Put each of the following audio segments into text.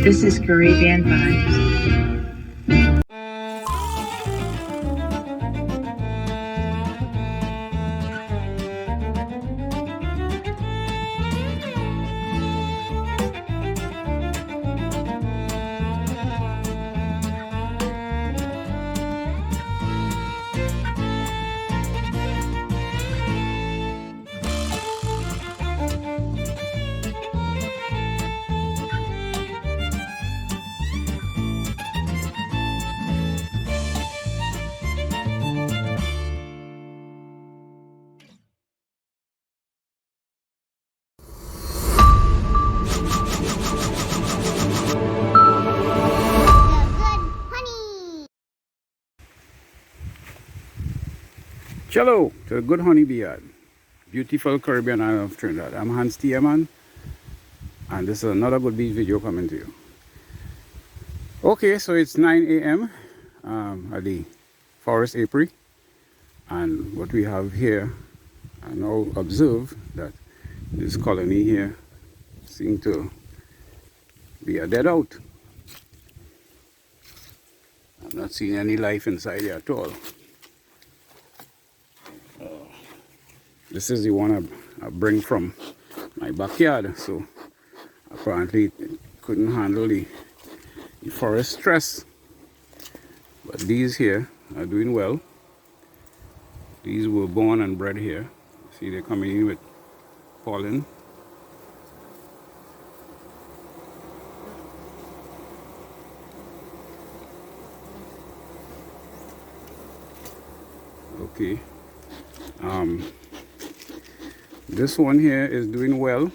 This is Caribbean Vibes. Hello to the good honeybee yard, beautiful Caribbean island of Trinidad. I'm H.T.Y man, and this is another good bee video coming to you. Okay, so it's 9 a.m. At the forest apiary, and what we have here, I now observe that this colony here seems to be a dead out. I'm not seeing any life inside here at all. This is the one I bring from my backyard, so apparently it couldn't handle the forest stress. But these here are doing well. These were born and bred here. See, they're coming in with pollen. Okay. This one here is doing well,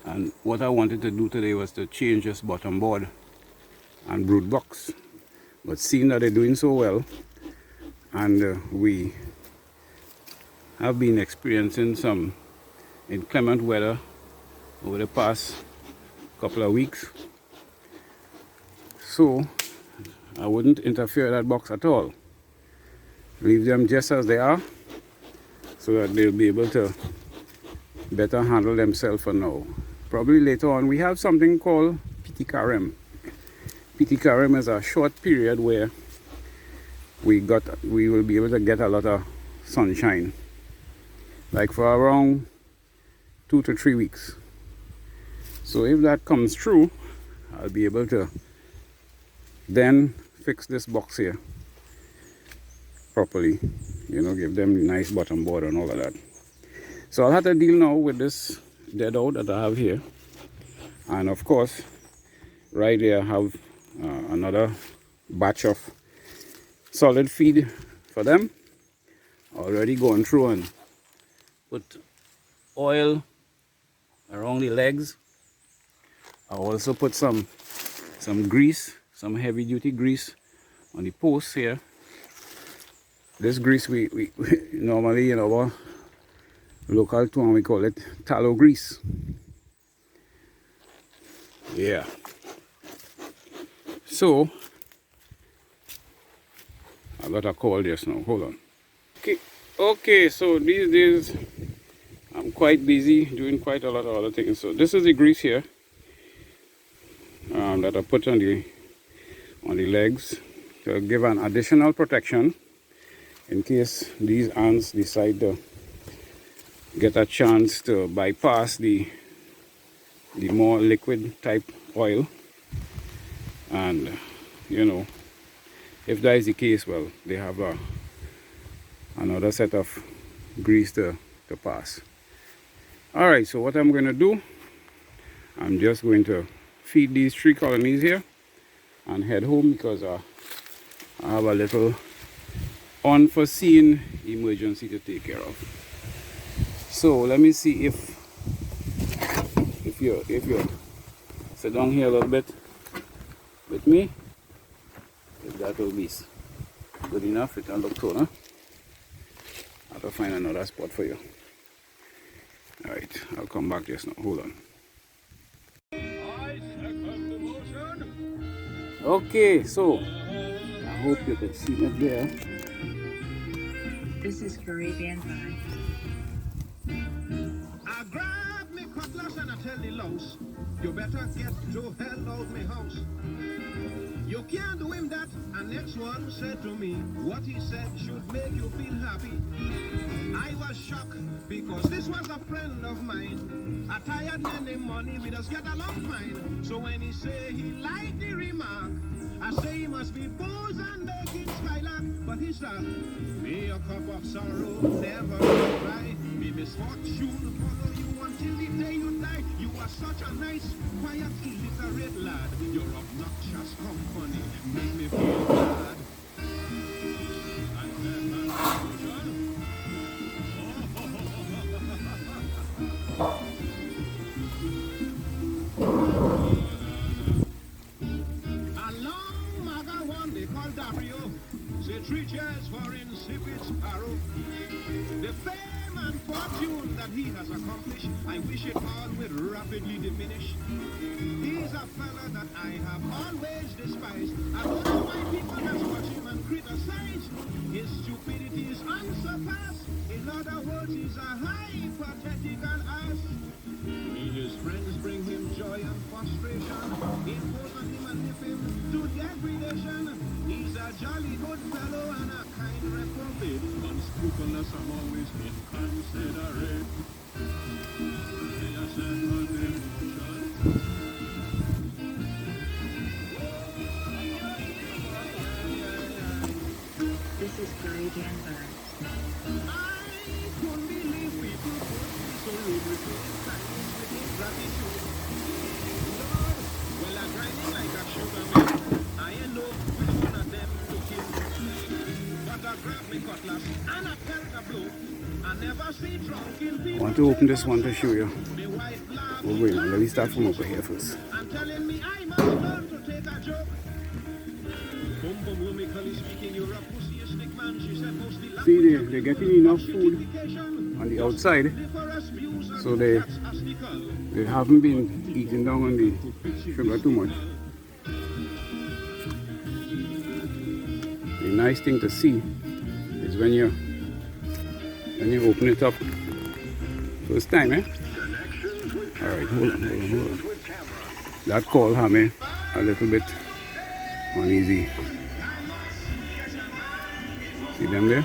and what I wanted to do today was to change this bottom board and brood box, but seeing that they're doing so well, and we have been experiencing some inclement weather over the past couple of weeks, so I wouldn't interfere with that box at all. Leave them just as they are, so that they'll be able to better handle themselves for now. Probably later on we have something called PT Carême. PT Carême is a short period where we will be able to get a lot of sunshine, like for around 2 to 3 weeks. So if that comes true, I'll be able to then fix this box here properly, you know, give them a nice bottom board and all of that. So I'll have to deal now with this dead out that I have here, and of course right there I have another batch of solid feed for them, already going through and put oil around the legs. I also put some grease, some heavy duty grease on the posts here. This grease we normally in our local town we call it tallow grease. Yeah. So I got a call just now. Hold on. Okay. So these days I'm quite busy doing quite a lot of other things. So this is the grease here that I put on the legs to give an additional protection in case these ants decide to get a chance to bypass the more liquid type oil. And you know, if that is the case, well, they have another set of grease to pass. Alright, so what I'm going to do, I'm just going to feed these 3 colonies here and head home, because I have a little unforeseen emergency to take care of. So let me see if you sit down here a little bit with me, if that will be good enough. It can look so, huh? I have to find another spot for you. Alright, I'll come back just now. Hold on. Okay, so I hope you can see it there. This is Caribbean Vibes. I grab me cutlass and I tell the louse, you better get to hell out me house. You can't do him that. And next one said to me, what he said should make you feel happy. I was shocked because this was a friend of mine. A tired man named Money, we just get along fine. So when he say he liked the remark, I say he must be booze and making skylark. But he said, me a cup of sorrow, never cry. Me misfortune follow you until the day you die. You are such a nice, quiet, illiterate lad. Your obnoxious company make me feel bad. I said, man, a long maga one they call Dario. Say 3 cheers for insipid sparrow. The fame and fortune that he has accomplished, I wish it all would rapidly diminish. He's a fella that I have always despised. I don't know why people just watch him and criticize. His stupidity is unsurpassed. In other words, he's a hypothetical ass. His friends bring him joy and frustration, impose on him and nip him to degradation. He's a jolly good fellow and a kind reprobate. Unscrupulous and always inconsiderate. This is Caribbean Vibes. I couldn't believe people could be so rude with kindness, with ingratitude. Lord, well, I'm grinding like a sugar man. I ain't know which one of them to kill. But I grab me cutlass and I felt a blow. I never see drunken I people. want to open this one to show you. Me wife laugh. Oh wait, now let me start from over here first. I'm telling me I must learn to take a joke. Boom boom lumically speaking, you're a pussy stick man. She said mostly See, they're getting enough food on the outside, so they haven't been eating down on the sugar too much. The nice thing to see is when you open it up first time, eh? Alright, hold on. That call had me a little bit uneasy. See them there?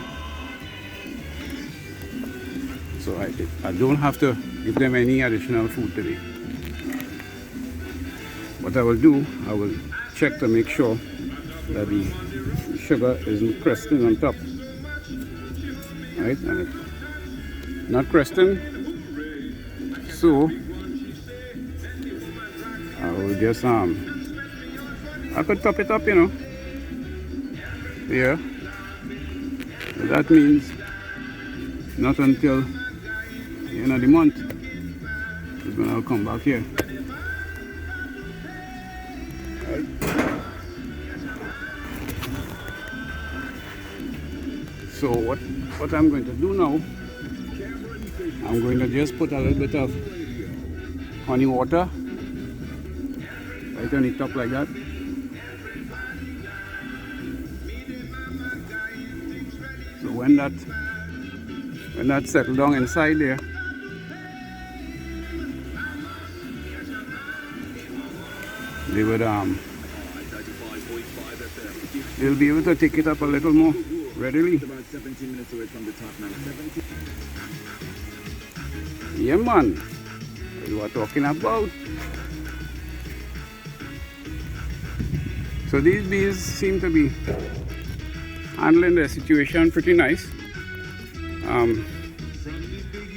So I don't have to give them any additional food today. What I will do, I will check to make sure that the sugar isn't crusting on top. Right? And it's not crusting, so I will just I could top it up, you know. Yeah. That means not until the end of the month is when I'll come back here. Right. So what I'm going to do now, I'm going to just put a little bit of honey water right on the top like that. So when that settles down inside there, they would they'll be able to take it up a little more readily. About 17 minutes away from the top now. 17. Yeah, man. What you are talking about? So these bees seem to be handling the situation pretty nice.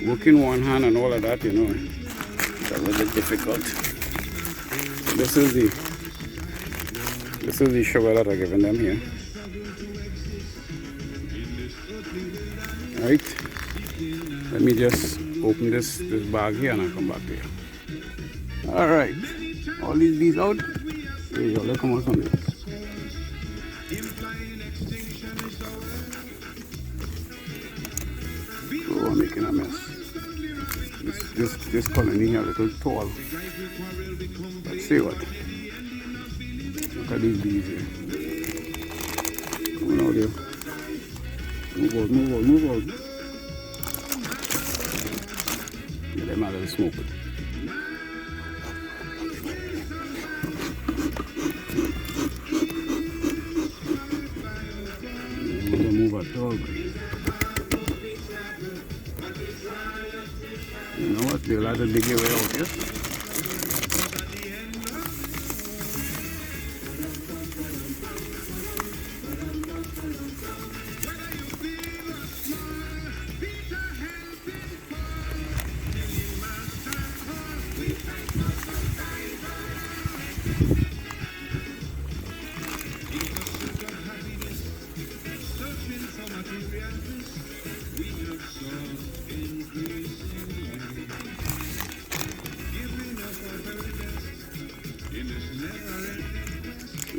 Working one hand and all of that, you know, it's a little bit difficult. So this is the sugar that I'm giving them here. Right. Let me just open this bag here and I'll come back to you. Alright. All these bees out. There you go, let's come out from there. Oh, I'm making a mess. This colony here a little tall. Let's see what. Look at these bees here. Come on out here. Move out. them a little smoke. Don't move at all. You know what? They'll have to dig your way out here.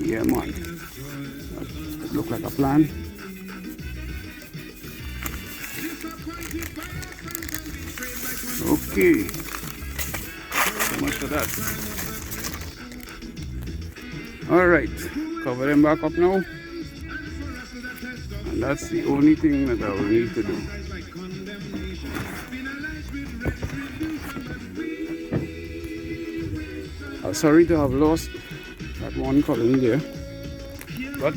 Yeah, man. That look like a plan. Okay. So much for that. Alright. Cover them back up now. And that's the only thing that I will need to do. I'm sorry to have lost that one colony there, but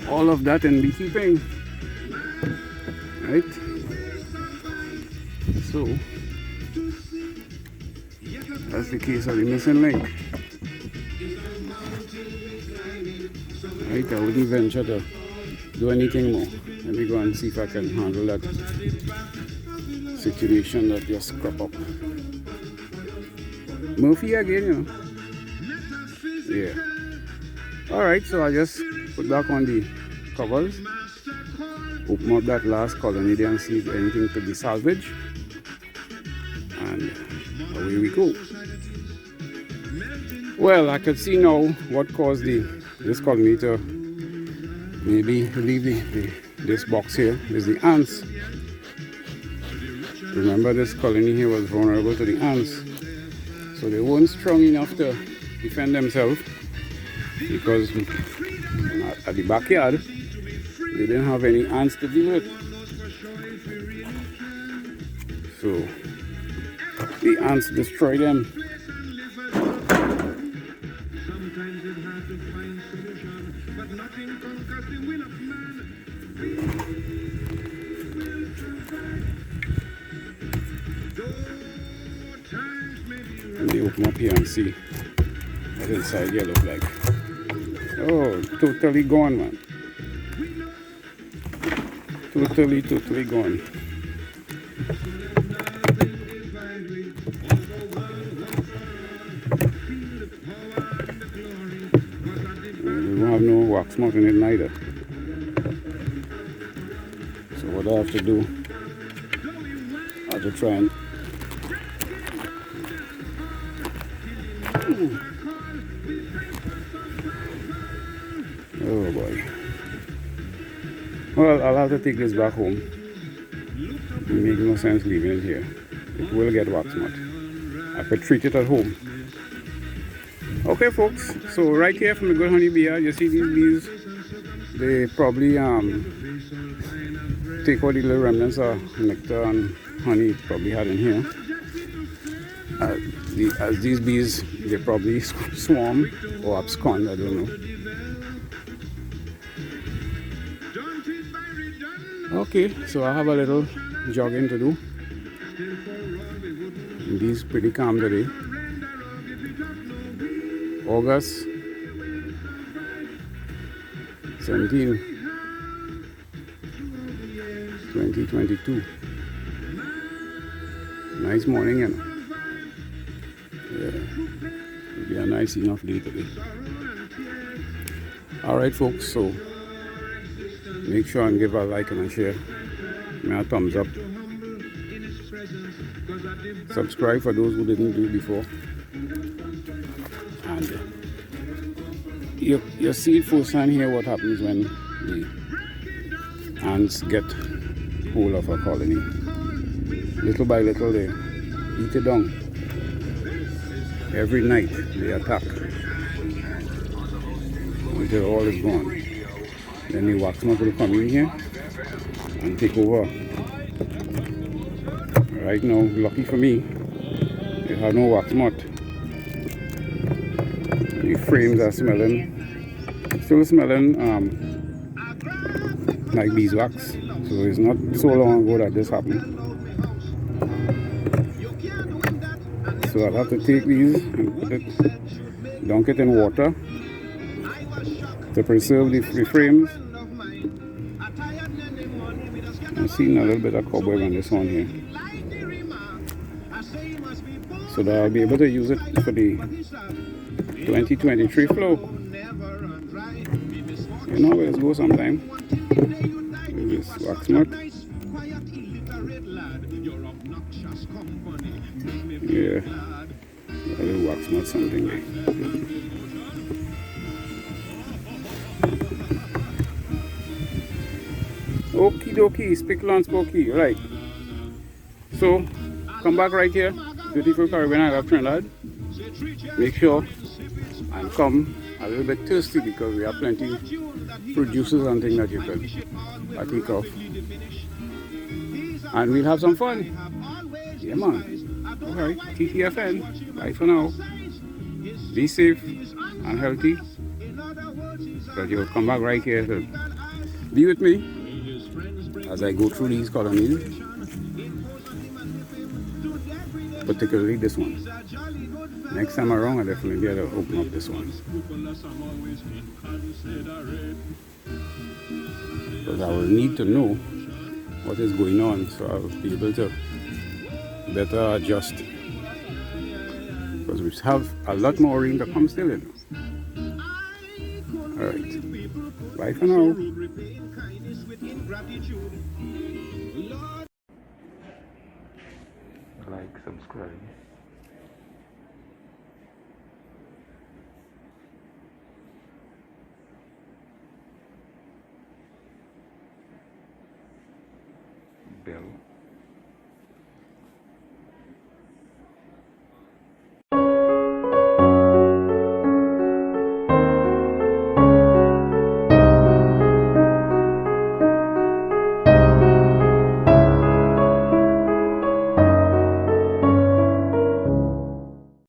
all of that in beekeeping, right? So that's the case of the missing link, right? I wouldn't venture to do anything more. Let me go and see if I can handle that situation that just crop up. Murphy again, you know. Yeah. Alright, so I just put back on the covers, open up that last colony there and see if anything could be salvaged, and away we go. Well, I could see now what caused this colony to maybe leave this box here is the ants. Remember, this colony here was vulnerable to the ants, so they weren't strong enough to defend themselves, because at the backyard they didn't have any ants to deal with. So the ants destroyed them. Let me open up here and see what inside here look like. Oh, totally gone, man. Totally gone. We don't have no wax mouth in it neither. So what I have to do, I have to try and oh boy. Well, I'll have to take this back home. It makes no sense leaving it here. It will get wax mud. I could treat it at home. Okay, folks. So right here from the Good Honey Bee, you see these bees. They probably take all the little remnants of nectar and honey it probably had in here. As these bees, they probably swarm or abscond, I don't know. Okay, so I have a little jogging to do. The bees pretty calm today. August 17, 2022. Nice morning, you know. Yeah, it'll be a nice enough day today. Alright, folks, so make sure and give a like and a share. Give me a thumbs up. Subscribe for those who didn't do it before. And you see firsthand here what happens when the ants get hold of a colony. Little by little they eat it down. Every night they attack until all is gone. Then the wax moth will come in here and take over. Right now, lucky for me, It had no wax moth. The frames are smelling, still smelling like beeswax. So it's not so long ago that this happened. So I'll have to take these and put it, dunk it in water to preserve the frames. I'm seeing a little bit of cobweb on this one here. So that I'll be able to use it for the 2023 flow. You know where it goes sometime. This wax moth. Yeah, a little wax moth something there. Okie dokie, spickle and spooky, right. So, come back right here, beautiful Caribbean Island of Trinidad. Make sure and come a little bit thirsty because we have plenty fruit juices and things that you can partake of. And we'll have some fun. Yeah, man. Alright, TTFN. Bye for now. Be safe and healthy. So you'll come back right here to be with me as I go through these colonies, particularly this one. Next time around, I'll definitely be able to open up this one, because I will need to know what is going on, so I'll be able to better adjust, because we have a lot more rain to come still in. Alright, bye for now. Like, subscribe.